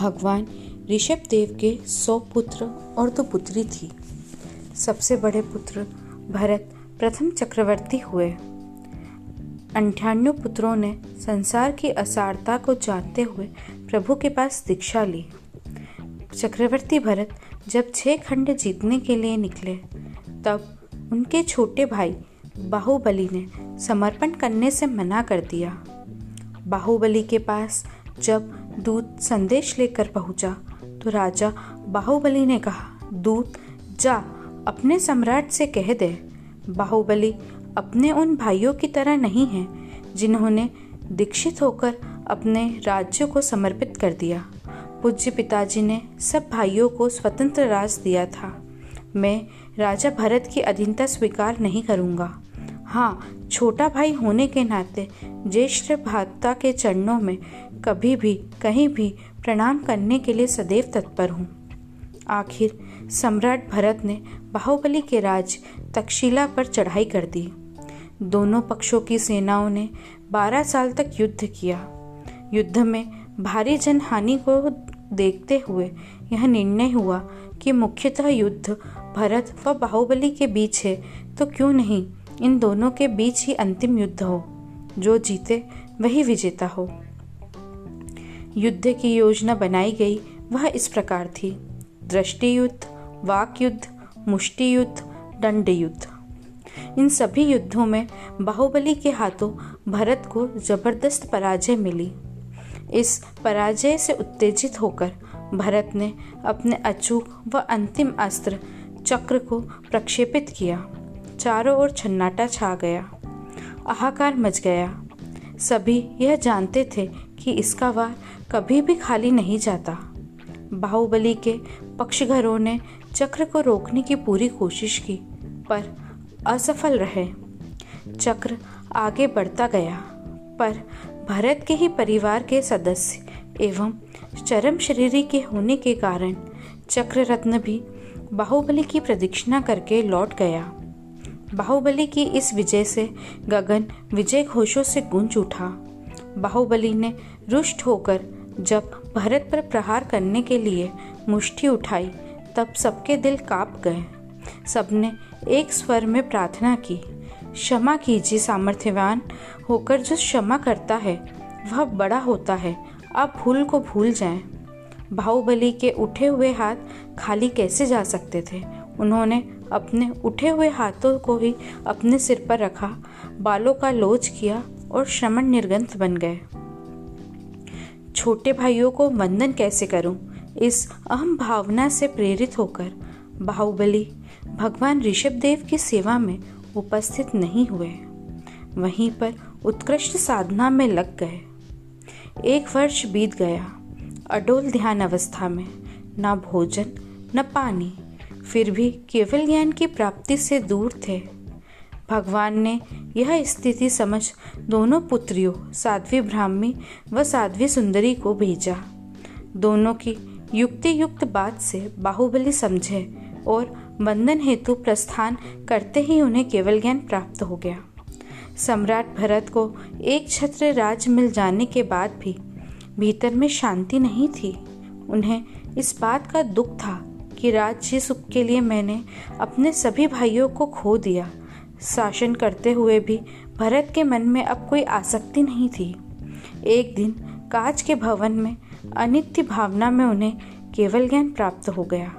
भगवान ऋषभ देव के 100 पुत्र और 2 पुत्री थी। सबसे बड़े पुत्र भरत प्रथम चक्रवर्ती हुए। 98 पुत्रों ने संसार की असारता को जानते हुए प्रभु के पास दीक्षा ली। चक्रवर्ती भरत जब 6 खंड जीतने के लिए निकले, तब उनके छोटे भाई बाहुबली ने समर्पण करने से मना कर दिया। बाहुबली के पास जब दूत संदेश लेकर पहुंचा, तो राजा बाहुबली ने कहा, दूत जा अपने सम्राट से कह दे, बाहुबली अपने उन भाइयों की तरह नहीं है जिन्होंने दीक्षित होकर अपने राज्य को समर्पित कर दिया। पूज्य पिताजी ने सब भाइयों को स्वतंत्र राज दिया था। मैं राजा भरत की अधीनता स्वीकार नहीं करूँगा। हाँ, छोटा भाई होने के नाते ज्येष्ठ भ्राता के चरणों में कभी भी कहीं भी प्रणाम करने के लिए सदैव तत्पर हूँ। आखिर सम्राट भरत ने बाहुबली के राज तक्षशिला पर चढ़ाई कर दी। दोनों पक्षों की सेनाओं ने 12 साल तक युद्ध किया। युद्ध में भारी जनहानि को देखते हुए यह निर्णय हुआ कि मुख्यतः युद्ध भरत व बाहुबली के बीच है, तो क्यों नहीं इन दोनों के बीच ही अंतिम युद्ध हो। जो जीते वही विजेता हो। युद्ध की योजना बनाई गई, वह इस प्रकार थी: दृष्टि युद्ध, वाक युद्ध, मुष्टि युद्ध, दंड युद्ध। इन सभी युद्धों में बाहुबली के हाथों भरत को जबरदस्त पराजय मिली। इस पराजय से उत्तेजित होकर भरत ने अपने अचूक व अंतिम अस्त्र चक्र को प्रक्षेपित किया। चारों ओर सन्नाटा छा गया, हाहाकार मच गया। सभी यह जानते थे कि इसका वार कभी भी खाली नहीं जाता। बाहुबली के पक्षघरों ने चक्र को रोकने की पूरी कोशिश की, पर असफल रहे। चक्र आगे बढ़ता गया, पर भरत के ही परिवार के सदस्य एवं चरम शरीरी के होने के कारण चक्र रत्न भी बाहुबली की प्रदक्षिणा करके लौट गया। बाहुबली की इस विजय से गगन विजय घोषों से गूंज उठा। बाहुबली ने रुष्ट होकर जब भरत पर प्रहार करने के लिए मुष्टि उठाई, तब सबके दिल कांप गए। सबने एक स्वर में प्रार्थना की, क्षमा कीजिए, सामर्थ्यवान होकर जो क्षमा करता है वह बड़ा होता है, आप भूल को भूल जाएं। बाहुबली के उठे हुए हाथ खाली कैसे जा सकते थे। उन्होंने अपने उठे हुए हाथों को ही अपने सिर पर रखा, बालों का लोच किया और श्रमण निर्गंथ बन गए। छोटे भाइयों को वंदन कैसे करूं, इस अहम भावना से प्रेरित होकर बाहुबली भगवान ऋषभ देव की सेवा में उपस्थित नहीं हुए। वहीं पर उत्कृष्ट साधना में लग गए। 1 वर्ष बीत गया। अडोल ध्यान अवस्था में, न भोजन न पानी, फिर भी केवल ज्ञान की प्राप्ति से दूर थे। भगवान ने यह स्थिति समझ दोनों पुत्रियों साध्वी ब्राह्मी व साध्वी सुंदरी को भेजा। दोनों की युक्ति युक्त बात से बाहुबली समझे और वंदन हेतु प्रस्थान करते ही उन्हें केवल ज्ञान प्राप्त हो गया। सम्राट भरत को एक छत्र राज मिल जाने के बाद भी भीतर में शांति नहीं थी। उन्हें इस बात का दुख था कि राज्य सुख के लिए मैंने अपने सभी भाइयों को खो दिया। शासन करते हुए भी भरत के मन में अब कोई आसक्ति नहीं थी। एक दिन कांच के भवन में अनित्य भावना में उन्हें केवल ज्ञान प्राप्त हो गया।